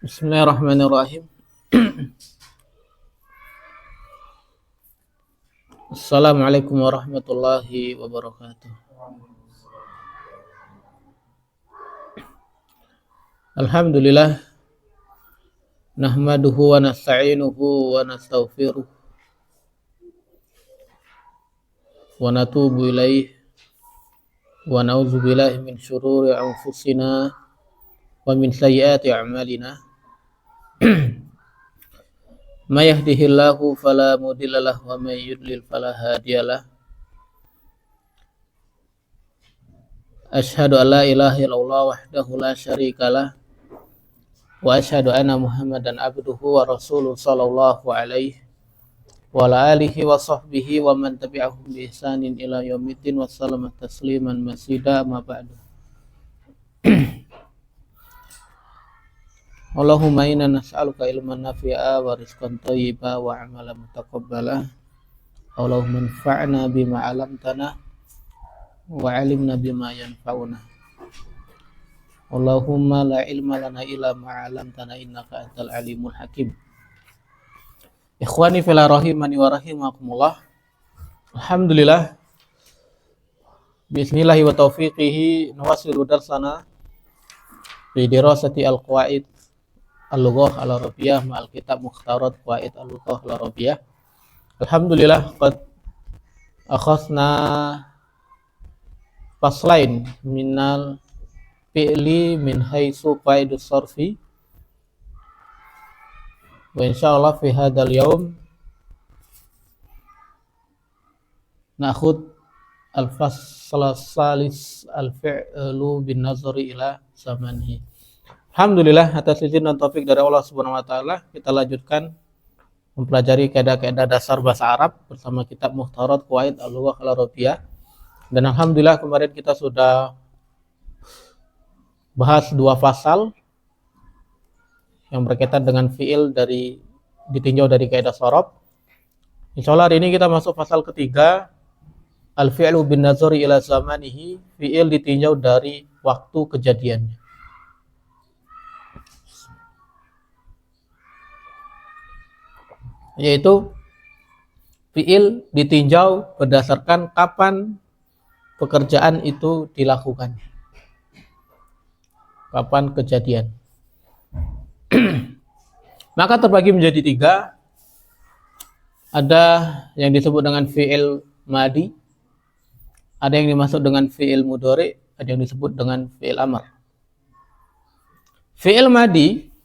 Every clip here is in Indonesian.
Bismillahirrahmanirrahim. Assalamualaikum warahmatullahi wabarakatuh. Alhamdulillah, nahmaduhu wa nasta'inuhu wa nastaghfiruh wa natubu ilaih wa na'udzu billahi min syururi anfusina wa min sayyiati a'malina. May yahdihillahu fala mudhillalah wa may yudlil fala hadiyalah. Asyhadu an la ilaha illallah wahdahu la syarikalah wa asyhadu anna Muhammadan abduhu wa rasuluh sallallahu alaihi wa ala alihi wa sahbihi wa man tabi'ahum bi ihsanin ila yaumiddin wa sallama tasliman masida ma ba'du. Allahumma inna nas'aluka ilman nafi'a wa rizqan thayyiba wa amalan mutaqabbala. Allahumma anfa'na bima 'allamtana wa 'allimna bima yanfa'una. Allahumma la ilma lana illa ma 'allamtana innaka antal alimul hakim. Ikhwani fillah rahimani wa rahimakumullah. Alhamdulillah, bismillahi wa taufiqihi nuwasilu darsana fi dirasati al-qawaid al-lughah al-arabiyyah ma'al kitab mukhtarat qawaid al-lughah al-arabiyyah. Alhamdulillah, qad akhadna faslain minal fi'li min haitsu qaidus sarfi, wa insyaallah fi hadzal yaum nakhud al-fasl salis al-fi'lu bin nazari ila zamanihi. Alhamdulillah, atas izin dan taufik dari Allah Subhanahu wa taala, kita lanjutkan mempelajari kaidah-kaidah dasar bahasa Arab bersama kitab Mukhtarat Qawaid al-Lughah al-Arabiyyah. Dan alhamdulillah kemarin kita sudah bahas 2 fasal yang berkaitan dengan fiil ditinjau dari kaidah shorof. Insyaallah hari ini kita masuk fasal ketiga, al-fi'lu bin nazari ila zamanihi, fiil ditinjau dari waktu kejadiannya. Yaitu fiil ditinjau berdasarkan kapan pekerjaan itu dilakukan, kapan kejadian. Maka terbagi menjadi 3. Ada yang disebut dengan fiil madi, ada yang dimaksud dengan fiil mudhari, ada yang disebut dengan fiil amr. Fiil madi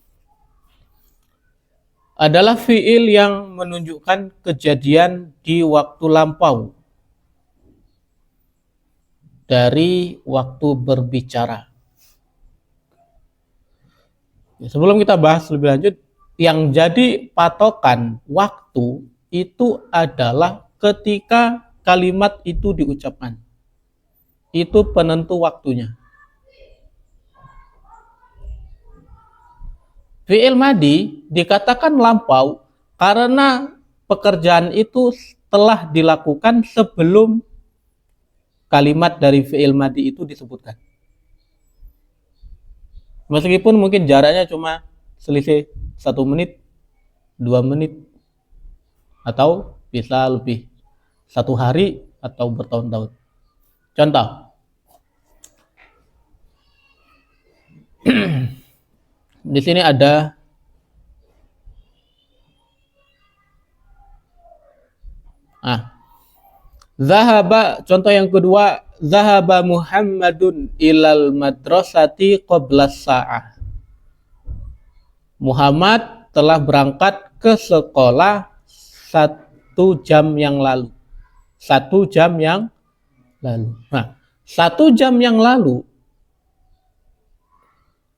adalah fiil yang menunjukkan kejadian di waktu lampau dari waktu berbicara. Sebelum kita bahas lebih lanjut, yang jadi patokan waktu itu adalah ketika kalimat itu diucapkan. Itu penentu waktunya. Fi'il madi dikatakan lampau karena pekerjaan itu telah dilakukan sebelum kalimat dari fi'il madi itu disebutkan. Meskipun mungkin jaraknya cuma selisih 1 menit, 2 menit, atau bisa lebih 1 hari atau bertahun-tahun. Contoh, di sini ada zahaba, contoh yang kedua, zahaba Muhammadun ilal madrasati qabla sa'ah. Muhammad telah berangkat ke sekolah 1 jam yang lalu. 1 jam yang lalu. Nah, 1 jam yang lalu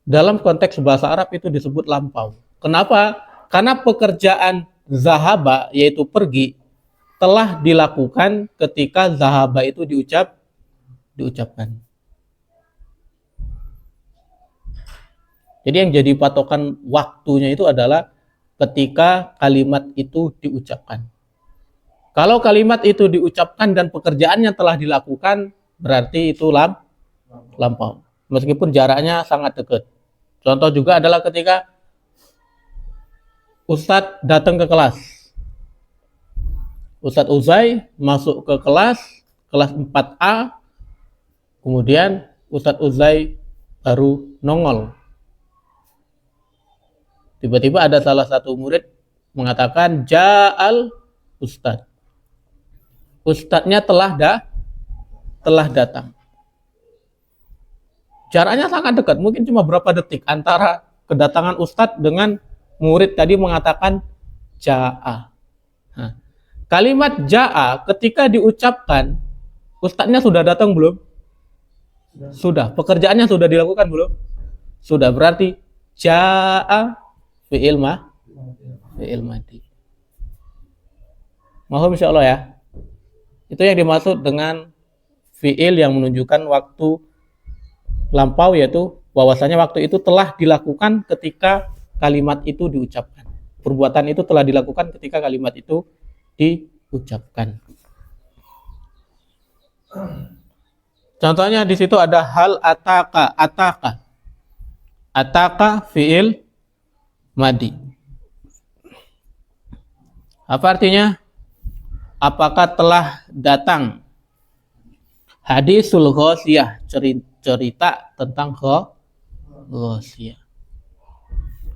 dalam konteks bahasa Arab itu disebut lampau. Kenapa? Karena pekerjaan zahaba, yaitu pergi, telah dilakukan ketika zahaba itu diucapkan. Jadi yang jadi patokan waktunya itu adalah ketika kalimat itu diucapkan. Kalau kalimat itu diucapkan dan pekerjaannya telah dilakukan, berarti itu lampau. Meskipun jaraknya sangat dekat. Contoh juga adalah ketika Ustadz datang ke kelas. Ustadz Uzai masuk ke kelas 4A, kemudian Ustadz Uzai baru nongol. Tiba-tiba ada salah satu murid mengatakan, Ja'al Ustadz. Ustadznya telah datang. Jaraknya sangat dekat, mungkin cuma berapa detik antara kedatangan Ustadz dengan murid tadi mengatakan Ja'a. Nah, kalimat Ja'a ketika diucapkan, Ustadznya sudah datang belum? Sudah. Pekerjaannya sudah dilakukan belum? Sudah. Berarti Ja'a fi'il madi. Mohon insyaallah ya. Itu yang dimaksud dengan fi'il yang menunjukkan waktu lampau, yaitu bahwasanya waktu itu telah dilakukan ketika kalimat itu diucapkan. Perbuatan itu telah dilakukan ketika kalimat itu diucapkan. Contohnya di situ ada hal ataka. Ataka fi'il madi. Apa artinya? Apakah telah datang? Hadisul ghosiyah, cerita tentang ghosiyah.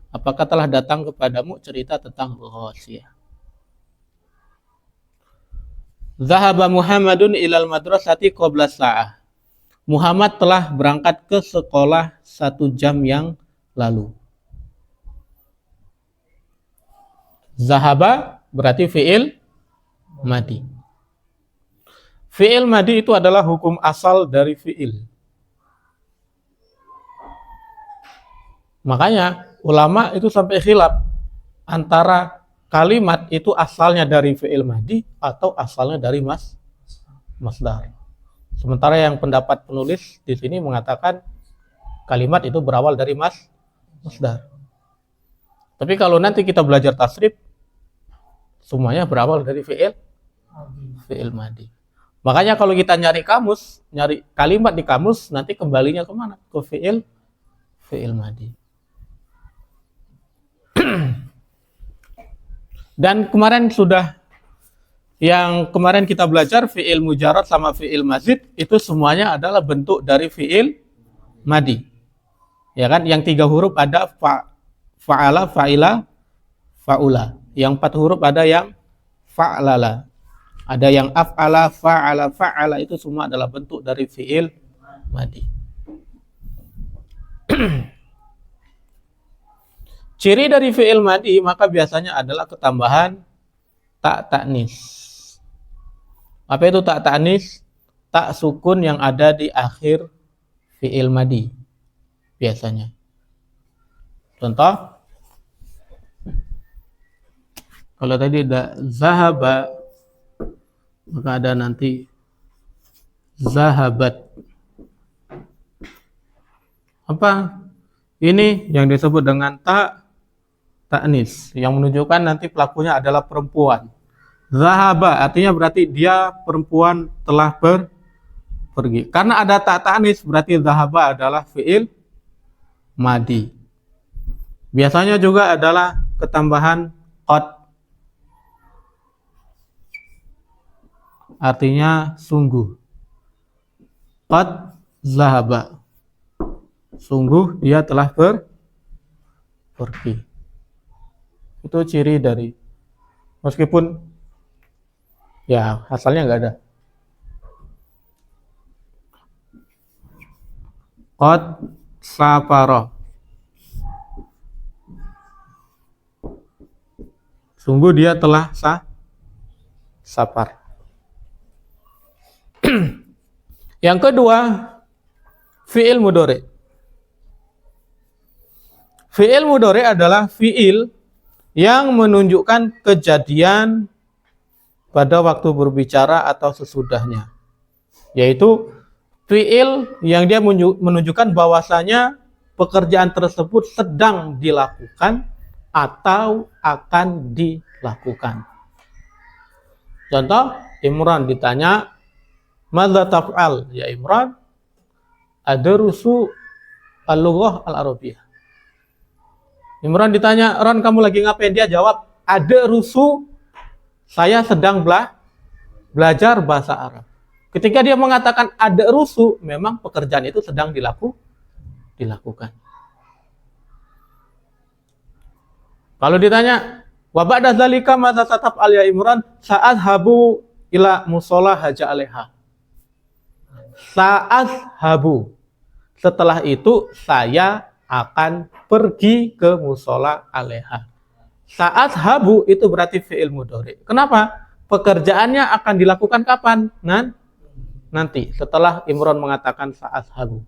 Apakah telah datang kepadamu cerita tentang ghosiyah? Zahaba Muhammadun ilal madrasati qabla sa'ah. Muhammad telah berangkat ke sekolah 1 jam yang lalu. Zahaba berarti fi'il madi. Fi'il madi itu adalah hukum asal dari fi'il. Makanya ulama itu sampai khilaf antara kalimat itu asalnya dari fi'il madi atau asalnya dari masdar. Sementara yang pendapat penulis di sini mengatakan kalimat itu berawal dari masdar. Tapi kalau nanti kita belajar tasrif, semuanya berawal dari fi'il madi. Makanya kalau kita nyari kamus, nyari kalimat di kamus, nanti kembalinya kemana? Ke fi'il madi. Dan kemarin kemarin kita belajar fi'il mujarrad sama fi'il mazid, itu semuanya adalah bentuk dari fi'il madi. Ya kan? Yang 3 huruf ada fa'ala, fa'ila, fa'ula. Yang 4 huruf ada yang fa'lala. Ada yang af'ala, fa'ala, fa'ala, itu semua adalah bentuk dari fi'il madi. Ciri dari fi'il madi maka biasanya adalah ketambahan tak ta'nis. Apa itu tak ta'nis? Tak sukun yang ada di akhir fi'il madi biasanya. Contoh, kalau tadi ada zahaba, maka ada nanti zahabat. Apa? Ini yang disebut dengan ta'nis, yang menunjukkan nanti pelakunya adalah perempuan. Zahaba artinya berarti dia perempuan telah pergi. Karena ada ta'nis berarti zahaba adalah fi'il madi. Biasanya juga adalah ketambahan qad, artinya sungguh. Qad zahaba, sungguh dia telah pergi. Itu ciri dari, meskipun ya asalnya nggak ada. Qad safara, sungguh dia telah safar. Yang kedua, fi'il mudhari. Fi'il mudhari adalah fi'il yang menunjukkan kejadian pada waktu berbicara atau sesudahnya. Yaitu fi'il yang dia menunjukkan bahwasanya pekerjaan tersebut sedang dilakukan atau akan dilakukan. Contoh, Imran ditanya, "Madza taf'al ya Imran?" Adrusu al-lughah al-arabiyyah. Imran ditanya, Ron kamu lagi ngapain? Dia jawab, ada rusuh, saya sedang belajar bahasa Arab. Ketika dia mengatakan ada rusuh, memang pekerjaan itu sedang dilakukan. Kalau ditanya, wa ba'da dzalika madza tataf al ya Imran? Saat habu ila musola haja alaiha. Saat habu. Setelah itu saya akan pergi ke musola alaiha. Saat habu itu berarti fi'il mudhari. Kenapa? Pekerjaannya akan dilakukan kapan? Nanti setelah Imran mengatakan saat habu.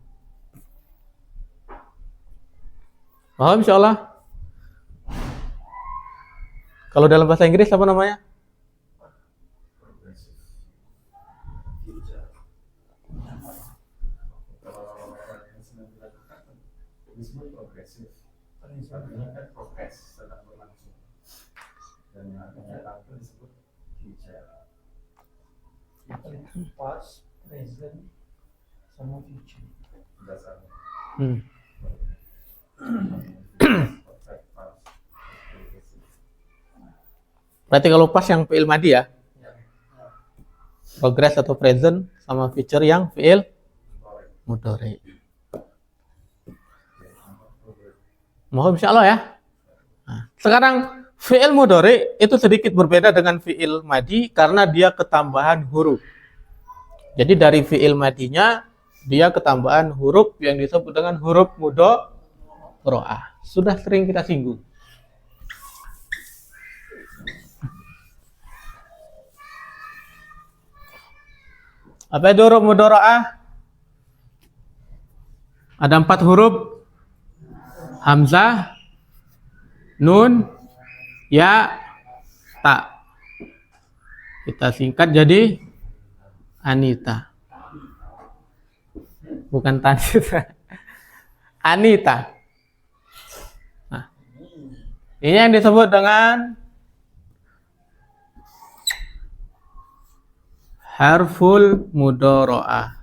Paham insyaallah? Kalau dalam bahasa Inggris apa namanya? disebut progresif. Artinya kan progres sedang berlangsung. Dan yang akan datang itu disebut future. Past, present, sama future. Dasarnya. Berarti kalau pas yang fi'il madi ya? Progress atau present sama future yang fi'il mudhari. Mohon insyaallah ya. Nah, sekarang fi'il mudhari itu sedikit berbeda dengan fi'il madi karena dia ketambahan huruf. Jadi dari fi'il madinya dia ketambahan huruf yang disebut dengan huruf mudhari'ah. Sudah sering kita singgung. Apa itu huruf mudhari'ah? Ada 4 huruf. Hamzah, nun, ya, ta. Kita singkat jadi Anita. Bukan Tanita. Anita. Nah, ini yang disebut dengan harful mudhari'ah.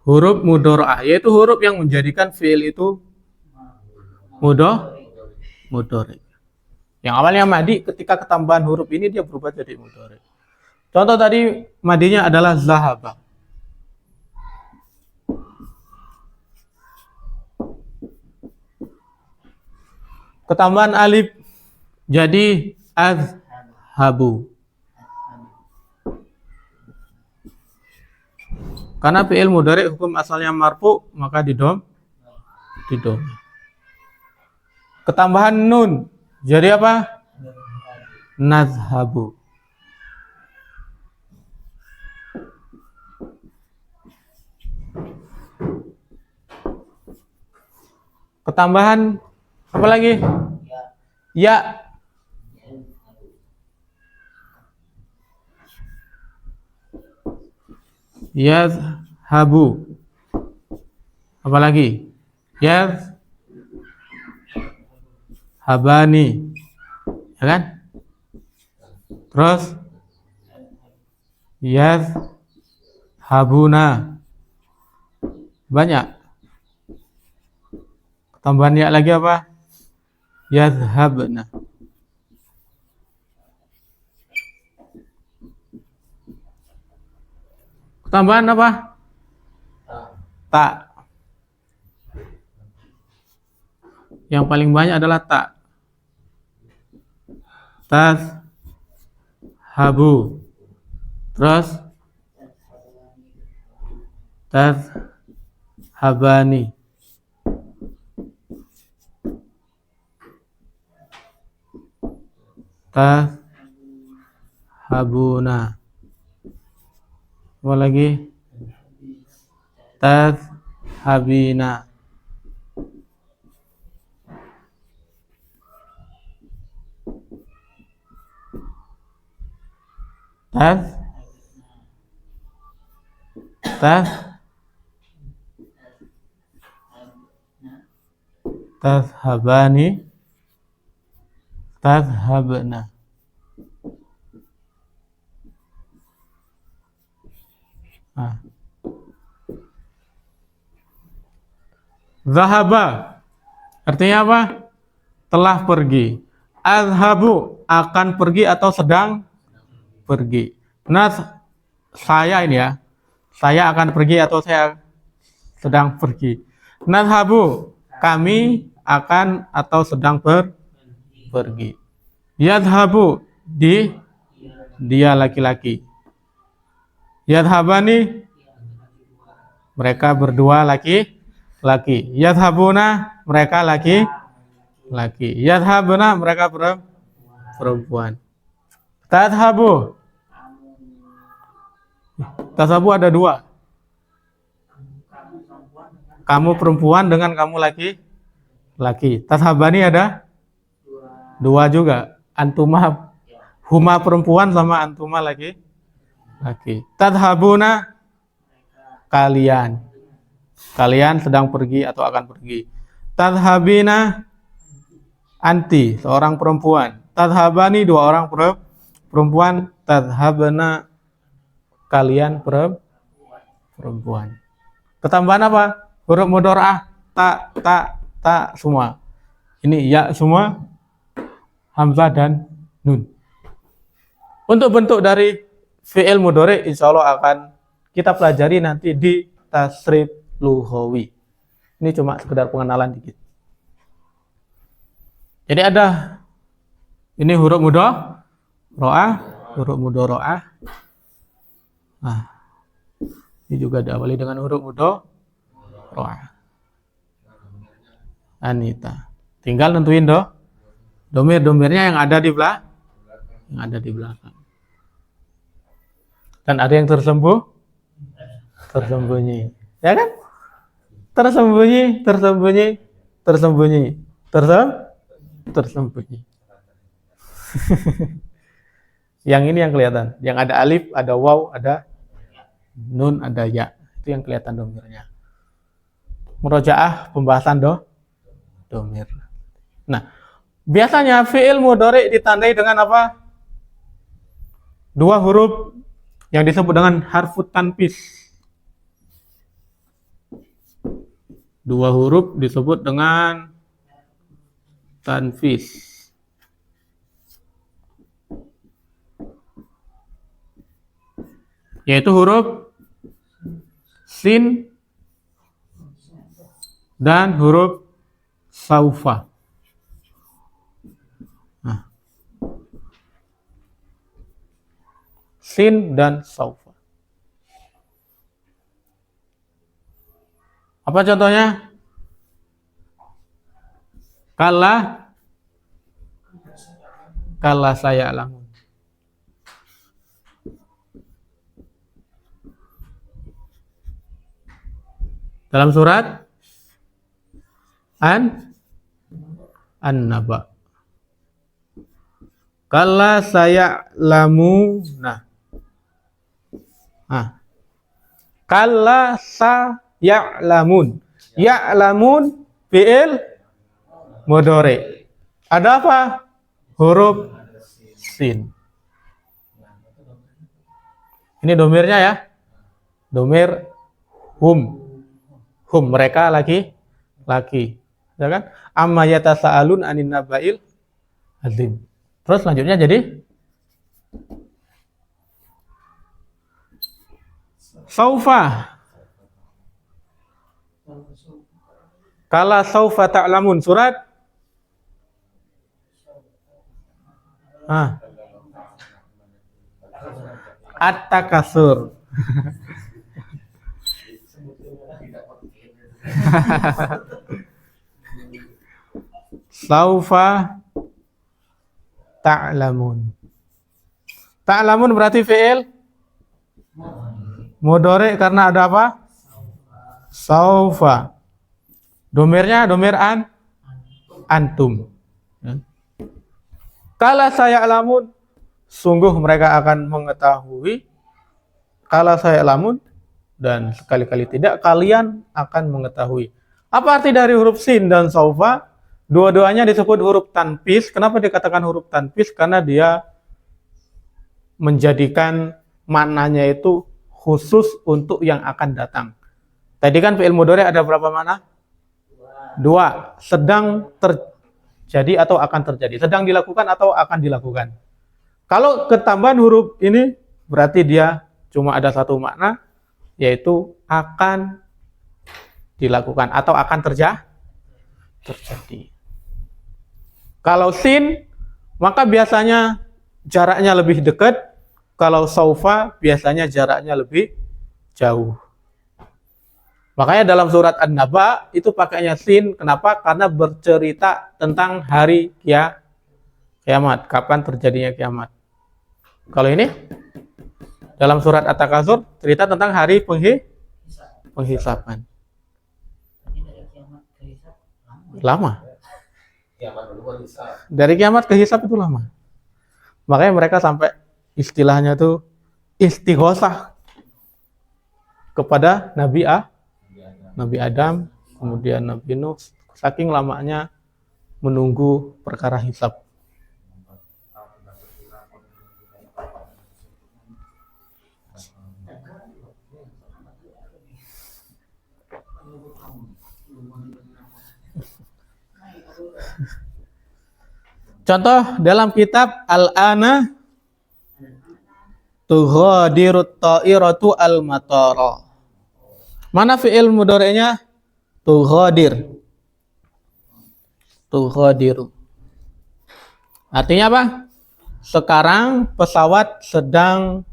Huruf mudhari'ah, yaitu huruf yang menjadikan fi'il itu mudhari. Yang awalnya madi, ketika ketambahan huruf ini dia berubah jadi mudhari. Contoh tadi madinya adalah zahaba. Ketambahan alif jadi azhabu. Karena fi'il mudhari hukum asalnya marfu, maka didom. Ketambahan nun jadi apa? Nazhabu. Ketambahan apa lagi? Ya. Yazhabu. Apa lagi? Yazhabani. Ya kan? Terus yazhabuna. Banyak. Tambahan ya lagi apa? Yazhabna. Tambahan apa? Ta. Yang paling banyak adalah ta. Tazhabu. Terus tazhabani. Tazhabuna. Apa lagi? Tazhabina. Tazhabani. Tazhabna. Zahaba artinya apa? Telah pergi. Azhabu akan pergi atau sedang pergi. Nah, saya ini ya, saya akan pergi atau saya sedang pergi. Nadhabu kami akan atau sedang pergi. Yadhabu dia laki-laki. Yadhabani mereka berdua laki-laki. Yadhabuna mereka laki-laki. Yadhabuna mereka perempuan. Tadhabu ada dua. Kamu perempuan dengan kamu laki. Tadhabani ada dua juga. Antuma huma perempuan sama antuma laki. Tadhabuna kalian sedang pergi atau akan pergi. Tadhabina anti seorang perempuan. Tadhabani dua orang perempuan. Tadhabna kalian perempuan. Ketambahan apa? Huruf mudhora'ah ta semua. Ini ya semua, hamzah dan nun. Untuk bentuk dari fi'il mudhari insyaallah akan kita pelajari nanti di tasrif lughawi. Ini cuma sekedar pengenalan dikit. Jadi ada ini huruf mudhora'ah. Nah, ini juga diawali dengan huruf mudhora'ah. Anita. Tinggal nentuin domirnya yang ada di belakang. Dan ada yang tersembunyi. Ya kan? Tersembunyi. Yang ini yang kelihatan. Yang ada alif, ada waw, ada nun, ada ya. Itu yang kelihatan domirnya. Murojaah pembahasan domir. Nah, biasanya fi'il mudhari ditandai dengan apa? Dua huruf yang disebut dengan harfut tanfis. Dua huruf disebut dengan tanfis. Yaitu huruf sin dan huruf saufa. Nah. Sin dan saufa. Apa contohnya? Kala saya lamun. Dalam surat An-Naba. Kala saya lamu. Nah. Kala saya lamun. Ya'lamun fi'il mudhari. Ada apa? Huruf sin. Ini domirnya ya. Domir hum mereka laki. Ya kan? Amma yatasaalun anin naba'il azim. Terus selanjutnya jadi saufa. Kala saufa ta'lamun surat At-Takasur. Saufa ta'lamun. Ta'lamun berarti fi'il mudhari karena ada apa? Saufa. Domirnya domir antum. Kala saya lamun, sungguh mereka akan mengetahui. Kala saya lamun, dan sekali-kali tidak kalian akan mengetahui. Apa arti dari huruf sin dan saufa? Dua-duanya disebut huruf tanfis. Kenapa dikatakan huruf tanfis? Karena dia menjadikan maknanya itu khusus untuk yang akan datang. Tadi kan fi'il mudhari ada berapa makna? Dua, sedang terjadi atau akan terjadi. Sedang dilakukan atau akan dilakukan. Kalau ketambahan huruf ini berarti dia cuma ada satu makna, yaitu akan dilakukan atau akan terjadi. Kalau sin, maka biasanya jaraknya lebih dekat. Kalau saufa, biasanya jaraknya lebih jauh. Makanya dalam surat An-Naba itu pakainya sin. Kenapa? Karena bercerita tentang hari kiamat. Kapan terjadinya kiamat. Kalau ini dalam surat At-Takasur cerita tentang hari penghisapan. Lama. Dari kiamat ke hisab itu lama. Makanya mereka sampai istilahnya tuh istighosah kepada Nabi Adam, kemudian Nabi Nuh, saking lamanya menunggu perkara hisab. Contoh dalam kitab Al-Ana Tughadirut ta'iratu al-matara. Mana fi'il mudhari'nya? Tughadir. Tughadiru. Artinya apa? Sekarang pesawat sedang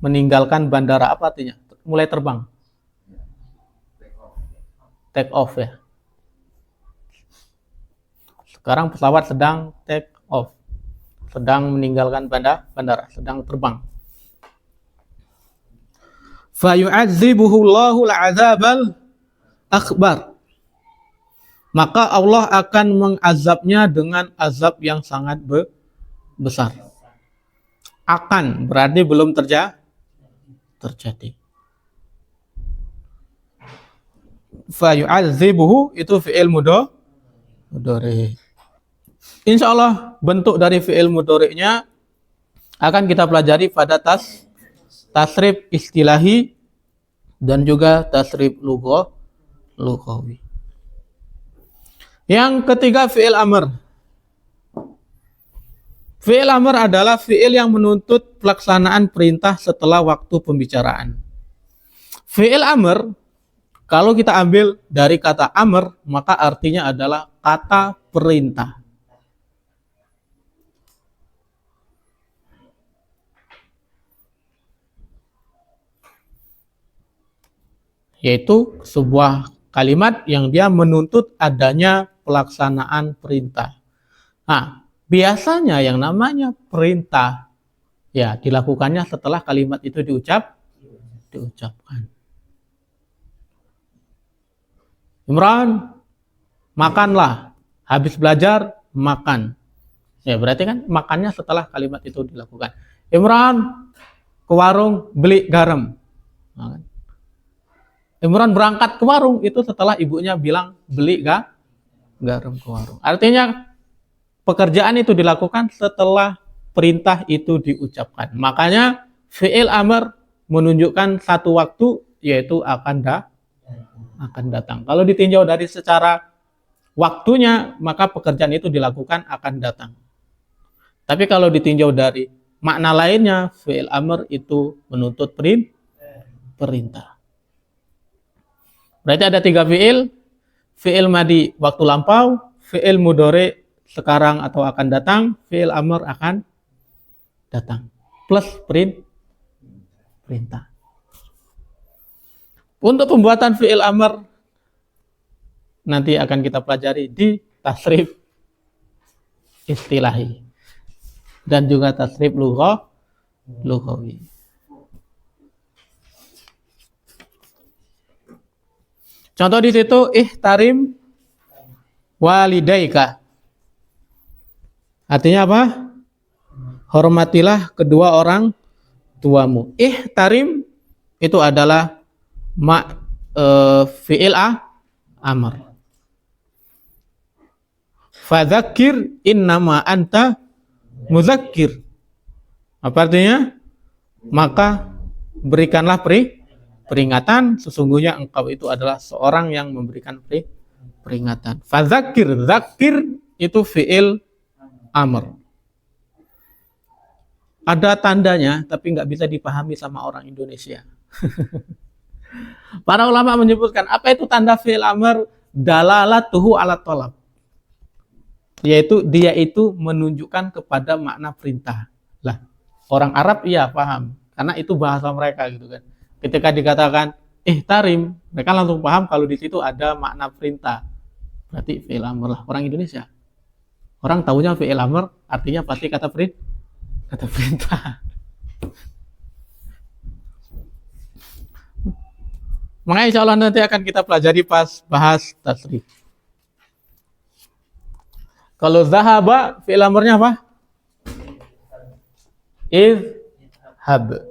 meninggalkan bandara. Apa artinya? Mulai terbang. Take off ya. Sekarang pesawat sedang take off. Sedang meninggalkan bandara, sedang terbang. Fayu'adzibuhu Allahul 'adzabal akbar. Maka Allah akan mengazabnya dengan azab yang sangat besar. Akan berarti belum terjadi. Fayu'adzibuhu itu fi'il mudhari. Insya Allah bentuk dari fi'il mudhari'nya akan kita pelajari pada tasrif istilahi dan juga tasrif lughawi. Yang ketiga fi'il amr. Fi'il amr adalah fi'il yang menuntut pelaksanaan perintah setelah waktu pembicaraan. Fi'il amr kalau kita ambil dari kata amr maka artinya adalah kata perintah. Yaitu sebuah kalimat yang dia menuntut adanya pelaksanaan perintah. Nah, biasanya yang namanya perintah ya dilakukannya setelah kalimat itu diucapkan. Imran, makanlah. Habis belajar, makan. Ya, berarti kan makannya setelah kalimat itu dilakukan. Imran, ke warung, beli garam. Nah, kan? Imran berangkat ke warung itu setelah ibunya bilang beli garam ke warung. Artinya pekerjaan itu dilakukan setelah perintah itu diucapkan. Makanya fi'il amr menunjukkan satu waktu yaitu akan datang. Kalau ditinjau dari secara waktunya maka pekerjaan itu dilakukan akan datang. Tapi kalau ditinjau dari makna lainnya fi'il amr itu menuntut perintah. Berarti ada 3 fi'il. Fi'il madi waktu lampau, fi'il mudhari sekarang atau akan datang, fi'il amr akan datang. Plus perintah. Untuk pembuatan fi'il amr nanti akan kita pelajari di tasrif istilahi dan juga tasrif lughawi. Contoh di situ ihtarim walidaika. Artinya apa? Hormatilah kedua orang tuamu. Ihtarim itu adalah fi'il amr. Fadzakir innama anta muzakkir. Apa artinya? Maka berikanlah peringatan, sesungguhnya engkau itu adalah seorang yang memberikan peringatan. Fadzakir, zakir itu fi'il amr. Ada tandanya, tapi nggak bisa dipahami sama orang Indonesia. Para ulama menyebutkan, apa itu tanda fi'il amr? Dalalatuhu ala tolab. Yaitu dia itu menunjukkan kepada makna perintah. Lah, orang Arab iya paham, karena itu bahasa mereka gitu kan. Ketika dikatakan tarim, mereka langsung paham kalau di situ ada makna perintah. Berarti fi'il amr lah. Orang Indonesia, orang tahunya fi'il amr artinya pasti kata perintah. Makanya insya Allah nanti akan kita pelajari pas bahas tasrif. Kalau zahaba, fi'il amrnya apa? Izhab.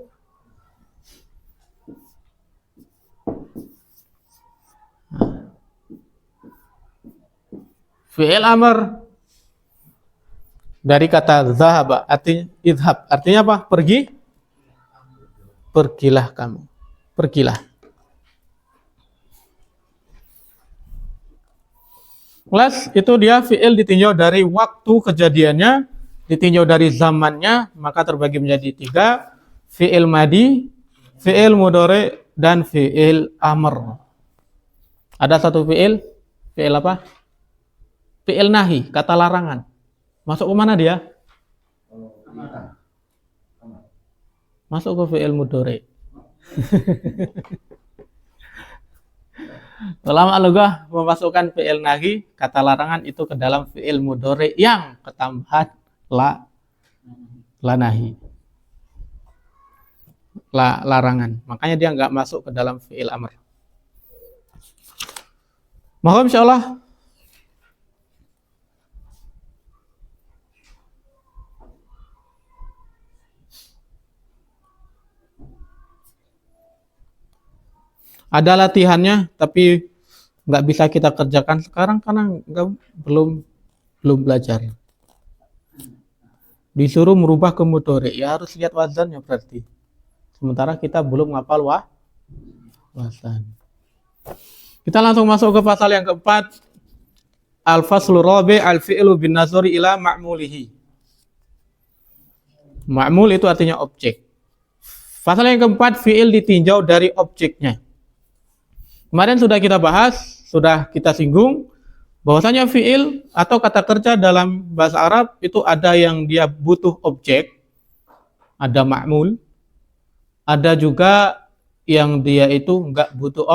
Fi'il amr dari kata zahaba artinya izhab. Artinya apa? Pergi. Pergilah kamu. Pergilah. Kelas itu dia fi'il ditinjau dari waktu kejadiannya, ditinjau dari zamannya, maka terbagi menjadi 3, fi'il madi, fi'il mudhari, dan fi'il amr. Ada satu fi'il apa? Fi'il nahi, kata larangan. Masuk ke mana dia? Masuk ke fi'il mudhari. Ulama lughah memasukkan fi'il nahi, kata larangan itu ke dalam fi'il mudhari yang ketambahan la nahi. Larangan. Makanya dia nggak masuk ke dalam fi'il amr. Mohon insyaallah ada latihannya, tapi nggak bisa kita kerjakan sekarang karena belum belajar. Disuruh merubah ke mudhari, ya harus lihat wazannya berarti. Sementara kita belum ngapal wazan. Kita langsung masuk ke pasal yang keempat. Al-faslu rabi' al-fi'lu bin nazari ila ma'mulihi. Ma'mul itu artinya objek. Pasal yang keempat, fi'il ditinjau dari objeknya. Kemarin sudah kita bahas, sudah kita singgung bahwasanya fi'il atau kata kerja dalam bahasa Arab itu ada yang dia butuh objek, ada ma'mul, ada juga yang dia itu enggak butuh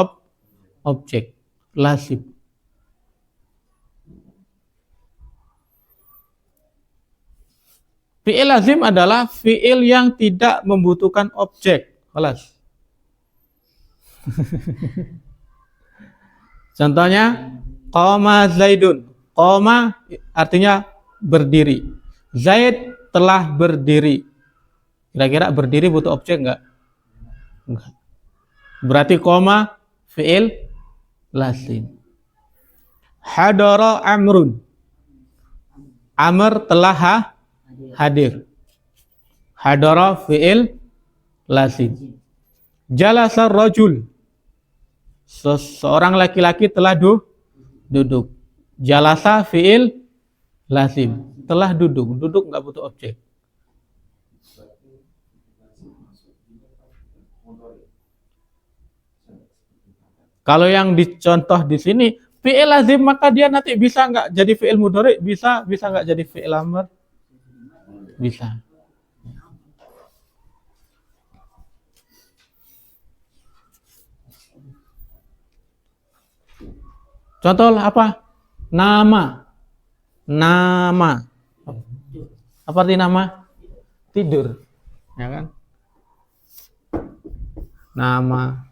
objek, lazim. Fi'il lazim adalah fi'il yang tidak membutuhkan objek. Kelas. Contohnya, qama Zaidun. Qama artinya berdiri. Zaid telah berdiri. Kira-kira berdiri butuh objek enggak? Enggak. Berarti qama fi'il lazim. Hadara Amrun. Amr telah hadir. Hadara fi'il lazim. Jalasa rajul. Seorang laki-laki telah duduk. Jalasa fi'il lazim. Telah duduk. Duduk nggak butuh objek. Kalau yang dicontoh di sini fi'il lazim, maka dia nanti bisa nggak jadi fi'il mudhari? Bisa nggak jadi fi'il amr? Bisa. Contoh apa? Nama. Apa arti nama? Tidur. Ya kan? Nama.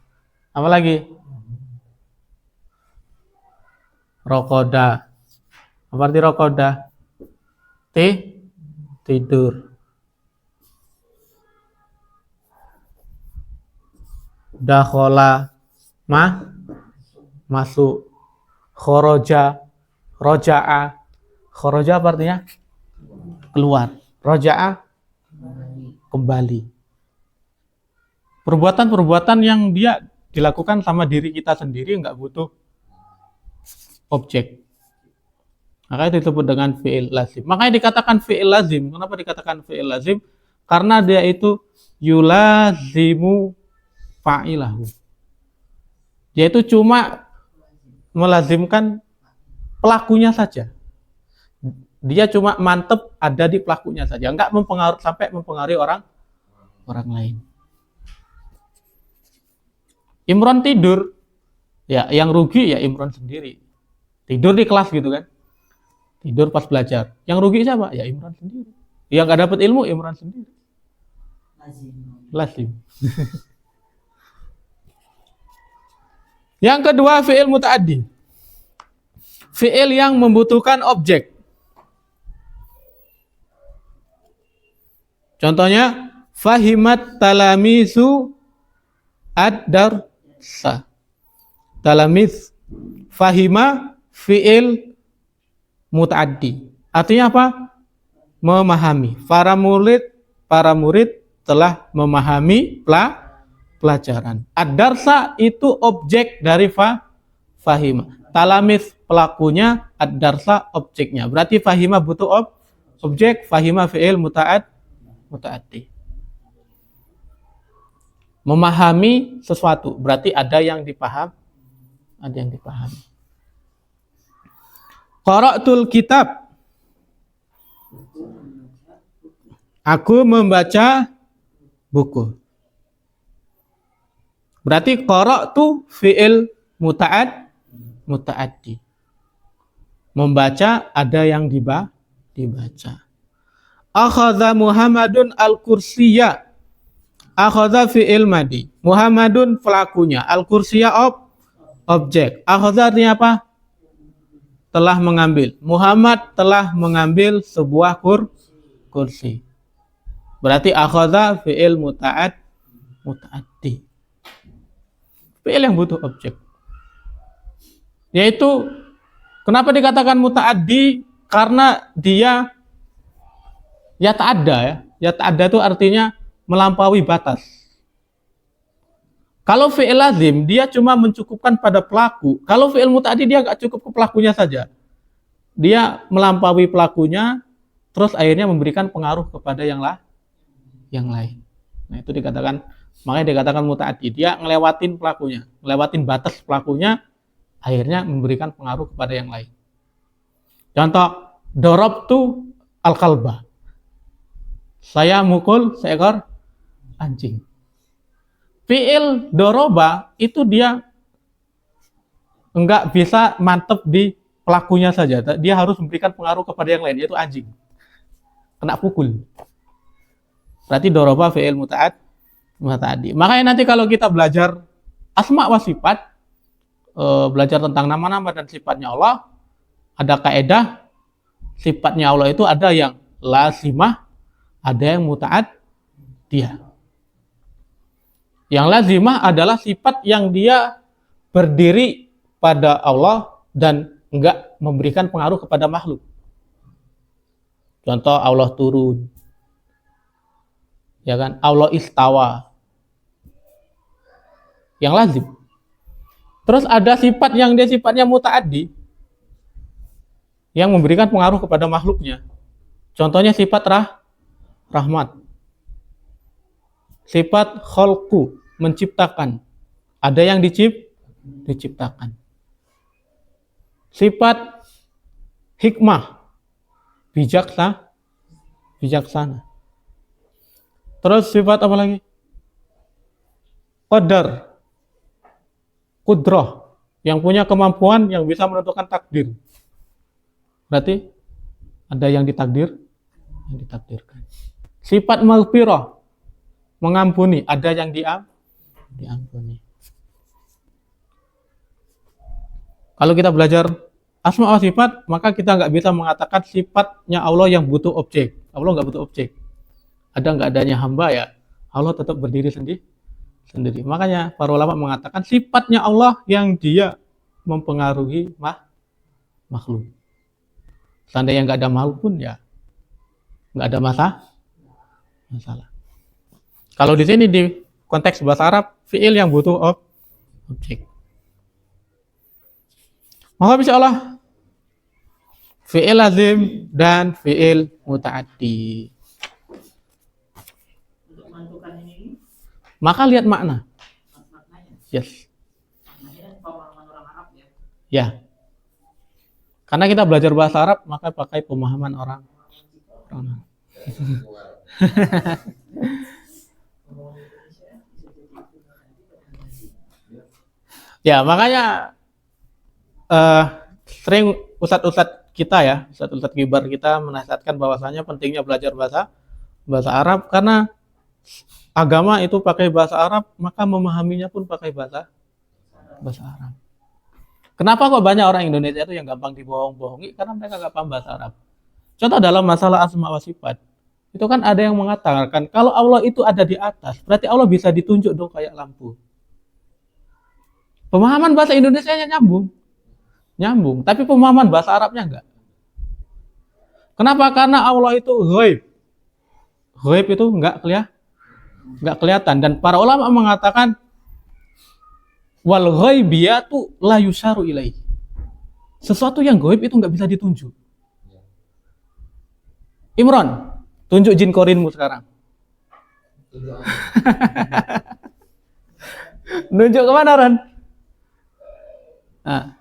Apa lagi? Rokoda. Apa arti rokoda? Tidur. Dakhola. Masuk. Khoroja. Roja'a. Khoroja apa artinya? Keluar. Roja'a kembali. Perbuatan-perbuatan yang dia dilakukan sama diri kita sendiri nggak butuh objek. Maka itu disebut dengan fi'il lazim. Makanya dikatakan fi'il lazim. Kenapa dikatakan fi'il lazim? Karena dia itu yulazimu fa'ilahu. Dia itu cuma melazimkan pelakunya saja. Dia cuma mantep ada di pelakunya saja, enggak sampai mempengaruhi orang lain. Imron tidur, ya yang rugi ya Imron sendiri. Tidur di kelas gitu kan. Tidur pas belajar. Yang rugi siapa? Ya Imron sendiri. Yang nggak dapat ilmu Imron sendiri. Lazim. Yang kedua fi'il muta'addi. Fi'il yang membutuhkan objek. Contohnya fahimat talamisu ad-darsa. Talamis, fahima, fi'il muta'addi. Artinya apa? Memahami. Para murid telah memahami pelajaran. Ad-darsa itu objek dari fahima. Talamis pelakunya, ad-darsa objeknya. Berarti fahima butuh objek, fahima fi'il muta'addi. Memahami sesuatu, berarti ada yang dipahami. Qara'tul kitab. Aku membaca buku. Berarti qara'tu fi'il muta'addi. Membaca ada yang dibaca. Akhadha Muhammadun al-kursiyya. Akhadha fi'il madi. Muhammadun pelakunya. Al-kursiyya objek. Akhadha artinya apa? Telah mengambil. Muhammad telah mengambil sebuah kursi. Berarti akhadha fi'il muta'addi. Fi'il yang butuh objek. Yaitu kenapa dikatakan muta'addi? Karena dia ya ta'adda ya. Ya ta'adda itu artinya melampaui batas. Kalau fi'il lazim dia cuma mencukupkan pada pelaku. Kalau fi'il muta'addi dia nggak cukup ke pelakunya saja. Dia melampaui pelakunya, terus akhirnya memberikan pengaruh kepada yang lain. Nah itu dikatakan, makanya dikatakan muta'addi. Dia ngelewatin pelakunya, ngelewatin batas pelakunya, akhirnya memberikan pengaruh kepada yang lain. Contoh, dorobtu al-kalba. Saya mukul seekor anjing. Fi'il doroba itu dia enggak bisa mantep di pelakunya saja. Dia harus memberikan pengaruh kepada yang lain, yaitu anjing. Kena pukul. Berarti doroba fi'il muta'addi. Makanya nanti kalau kita belajar asma wa sifat, belajar tentang nama-nama dan sifatnya Allah, ada kaidah sifatnya Allah itu ada yang lazimah, ada yang muta'addiyah. Yang lazimah adalah sifat yang dia berdiri pada Allah dan enggak memberikan pengaruh kepada makhluk. Contoh Allah turun. Ya kan? Allah istawa. Yang lazim. Terus ada sifat yang dia sifatnya muta'addi yang memberikan pengaruh kepada makhluknya. Contohnya sifat rahmat. Sifat khalqu, menciptakan. Ada yang diciptakan. Sifat hikmah, bijaksana. Terus sifat apa lagi? Qadar, kudrah, yang punya kemampuan yang bisa menentukan takdir. Berarti ada yang ditakdirkan. Sifat maghfirah, mengampuni, ada yang diampuni. Kalau kita belajar asma wa sifat, maka kita nggak bisa mengatakan sifatnya Allah yang butuh objek. Allah nggak butuh objek. Ada nggak adanya hamba ya, Allah tetap berdiri sendiri. Makanya para ulama mengatakan sifatnya Allah yang dia mempengaruhi makhluk. Seandainya nggak ada makhluk pun ya nggak ada masalah. Kalau di sini di konteks bahasa Arab, fi'il yang butuh objek. Maka insya Allah fi'il lazim dan fi'il muta'addi. Untuk menentukan ini Maka lihat makna. maknanya. Yes. Maknanya pemahaman orang Arab ya. Ya. Karena kita belajar bahasa Arab, maka pakai pemahaman orang. Orang Indonesia bisa jadi itu nanti pada nanti. Ya, makanya sering ustadz-ustadz kita ya, ustadz-ustadz kibar kita menasihatkan bahwasanya pentingnya belajar bahasa Arab karena agama itu pakai bahasa Arab, maka memahaminya pun pakai bahasa Arab. Kenapa kok banyak orang Indonesia itu yang gampang dibohong-bohongi? Karena mereka nggak paham bahasa Arab. Contoh dalam masalah asma wa sifat, itu kan ada yang mengatakan kalau Allah itu ada di atas, berarti Allah bisa ditunjuk dong kayak lampu. Pemahaman bahasa Indonesianya nyambung, tapi pemahaman bahasa Arabnya enggak. Kenapa? Karena Allah itu ghaib. Ghaib itu enggak kelihatan, dan para ulama mengatakan wal ghaibiyatu la yusaru ilaihi. Sesuatu yang ghaib itu enggak bisa ditunjuk. Imron, tunjuk jin korinmu sekarang. Nunjuk kemana, Ron? Nah.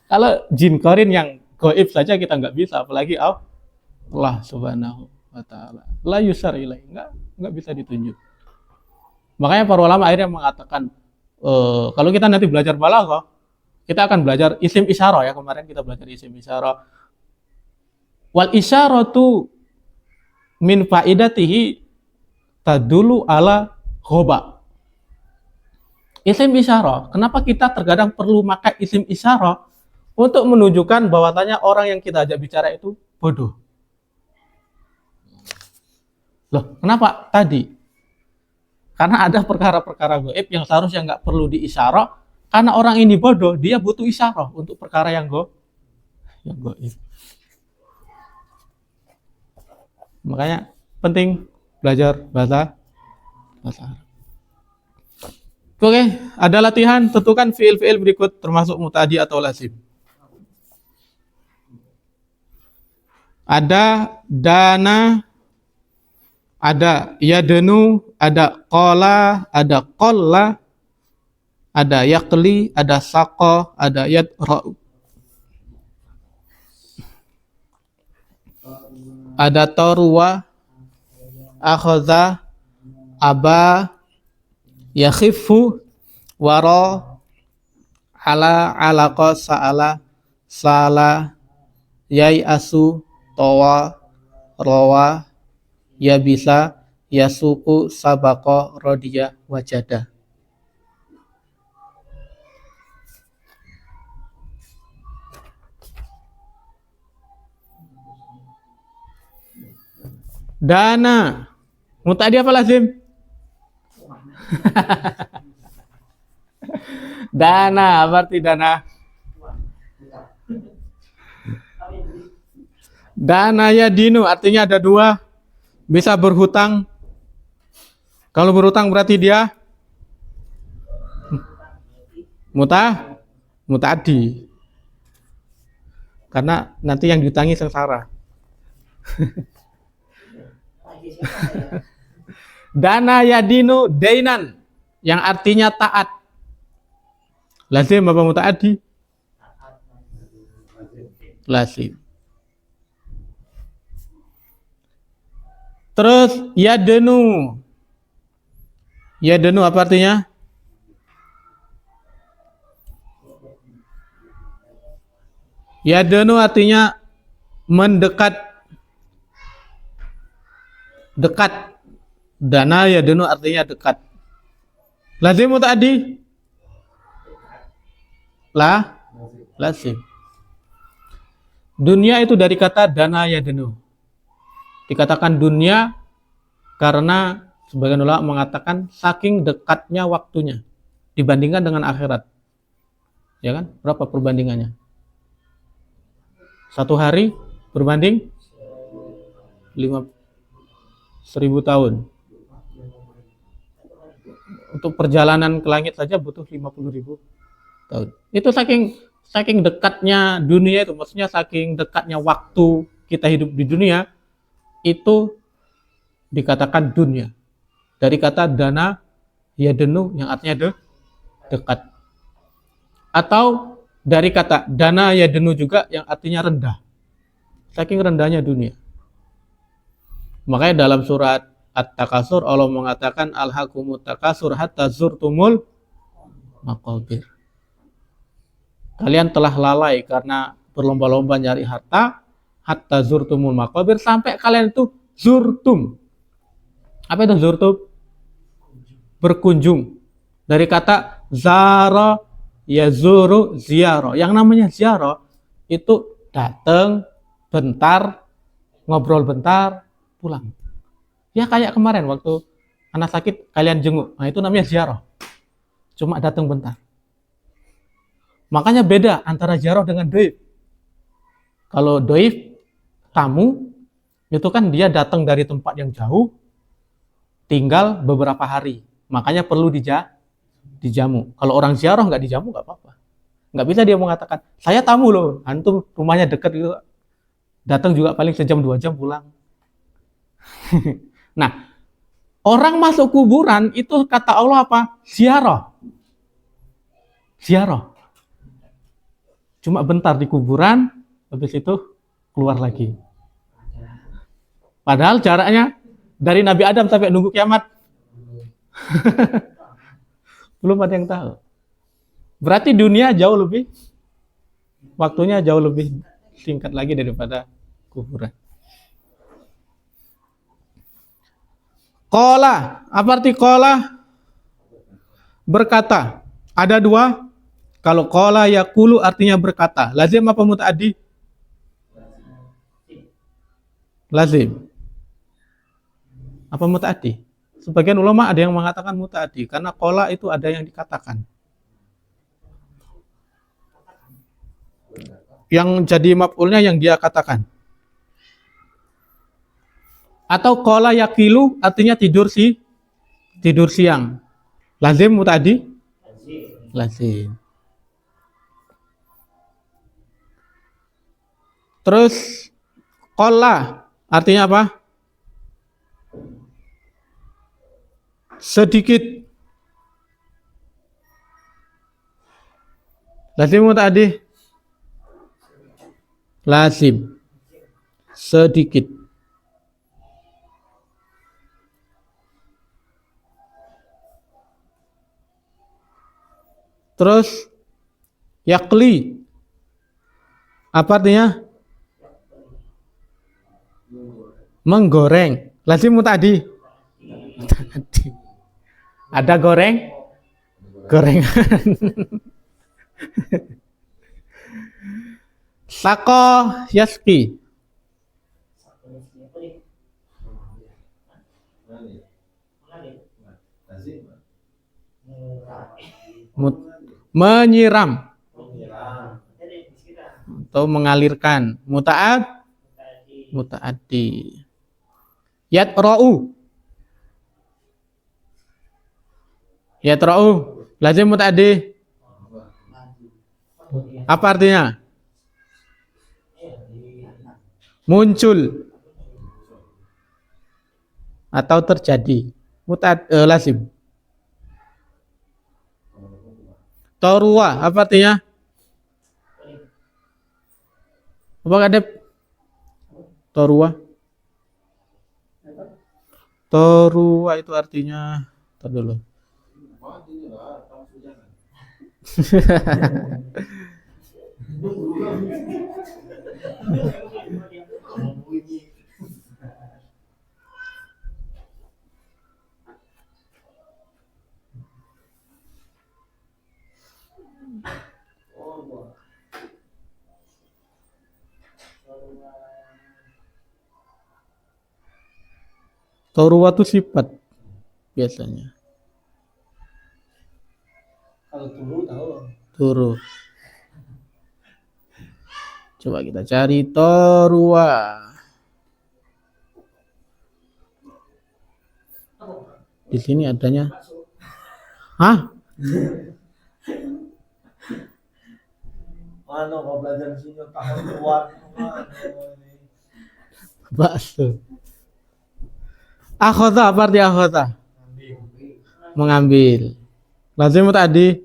Kalau jin korin yang gaib saja kita nggak bisa, apalagi Allah Subhanahu wa taala. La yusar ilai, nggak bisa ditunjuk. Makanya para ulama akhirnya mengatakan kalau kita nanti belajar balaghah, kita akan belajar isim isyarah ya, kemarin kita belajar isim isyarah. Wal isyaratu min faidatihi tadulu ala khoba. Isim isyarah, kenapa kita terkadang perlu pakai isim isyarah untuk menunjukkan bahwasanya orang yang kita ajak bicara itu bodoh. Loh, kenapa tadi? Karena ada perkara-perkara gaib yang seharusnya nggak perlu diisyarah, karena orang ini bodoh, dia butuh isyarah untuk perkara yang gaib. Makanya penting belajar bahasa Arab. Oke, ada latihan, tentukan fiil-fiil berikut termasuk muta'addi atau lazim. Ada dana, ada yadenu, ada qala, ada qalla, ada yaqli, ada saqa, ada yadra'u. Ada tarwa, akhadha, aba, yakhifu, wara, ala, alaqa, sa'ala, sala, yai'asu, tawa, rawa, yabisa, yasuku, sabaqa, rodiya, wajada. Dana, muta'addi apa lazim? Dana, apa arti dana? Dana ya dinu, artinya ada dua. Bisa berhutang. Kalau berhutang berarti dia muta'addi. Karena nanti yang diutangi sengsara. Dana yadinu dainan, yang artinya taat. Lazim apa muta'addi? Lazim. Terus yadenu. Yadenu apa artinya? Yadenu artinya mendekat. Dekat. Dana yadenu artinya dekat. Lazim muta'addi? Lazim. Dunia itu dari kata dana yadenu. Dikatakan dunia karena sebagian ulama mengatakan saking dekatnya waktunya dibandingkan dengan akhirat. Ya kan? Berapa perbandingannya? 1 hari berbanding 1000 tahun. Untuk perjalanan ke langit saja butuh 50.000 tahun. Itu saking dekatnya dunia itu, maksudnya saking dekatnya waktu kita hidup di dunia, itu dikatakan dunia. Dari kata dana yadenu yang artinya dekat. Atau dari kata dana yadenu juga yang artinya rendah. Saking rendahnya dunia. Makanya dalam surat At-Takasur Allah mengatakan alhaqumut takasur hatta zurtumul maqabir. Kalian telah lalai karena berlomba-lomba nyari harta hatta zurtumul maqabir, sampai kalian itu zurtum. Apa itu zurtum? Berkunjung. Dari kata zara yazuru ziyarah. Yang namanya ziyarah itu datang bentar, ngobrol bentar, pulang. Ya kayak kemarin waktu anak sakit kalian jenguk. Nah itu namanya ziarah. Cuma datang bentar. Makanya beda antara ziarah dengan doif. Kalau doif, tamu, itu kan dia datang dari tempat yang jauh, tinggal beberapa hari. Makanya perlu dijamu. Kalau orang ziarah nggak dijamu nggak apa-apa. Nggak bisa dia mengatakan, saya tamu loh, antum rumahnya dekat gitu. Datang juga paling sejam 2 jam pulang. Nah, orang masuk kuburan itu kata Allah apa? Ziarah. Ziarah. Cuma bentar di kuburan, habis itu keluar lagi. Padahal jaraknya dari Nabi Adam sampai nunggu kiamat belum ada yang tahu. Berarti dunia jauh lebih, waktunya jauh lebih singkat lagi daripada kuburan. Qala, apa arti qala? Berkata. Ada 2. Kalau qala yaqulu artinya berkata. Lazim apa mutaaddi? Lazim. Apa mutaaddi? Sebagian ulama ada yang mengatakan mutaaddi karena qala itu ada yang dikatakan. Yang jadi maf'ulnya yang dia katakan. Atau qala yaqilu artinya tidur siang. Lazim mutaaddi? Lazim. Terus qala artinya apa? Sedikit. Lazim mutaaddi? Lazim. Sedikit. Terus yakli apa artinya? Menggoreng. Lazim mutaaddi? Ada gorengan. Sako yaski. Menyiram atau mengalirkan. Mutaaddi. Yatra'u. Lazim mutaaddi. Apa artinya? Muncul atau terjadi. Lazim. Torwa, apa artinya? Apa kadep? Torwa itu artinya, tar dulu. Torwa itu sifat biasanya. Kalau turu tahu. Turu. Coba kita cari torwa. Di sini adanya. Hah? Mana kau belajar di sini tahun luar. Bakso. Akhota, apa arti akhota? Mengambil. Lazim tadi.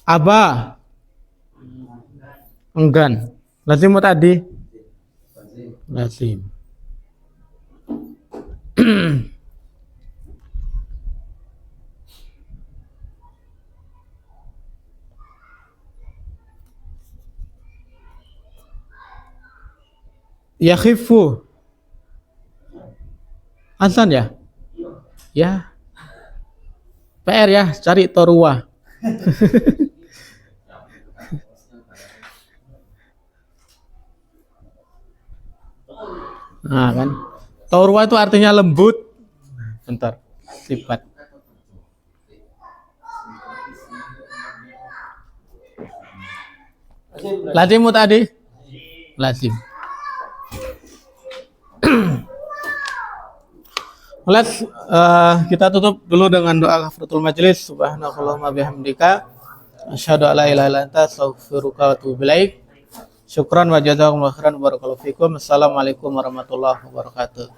Aba. Enggan. Lazim tadi. Lazim. Yakhifu. Azan ya? Ya. PR ya, cari Torua. Nah kan. Torua itu artinya lembut. Bentar. Sifat. Lazim tadi? Lazim. Kita tutup dulu dengan doa kafaratul majelis. Subhanakallahumma bihamdika asyhadu an la ilaha illa anta astaghfiruka wa atubu ilaik. Syukran wa jazakumullahu khairan barakallahu fikum. Assalamualaikum warahmatullahi wabarakatuh.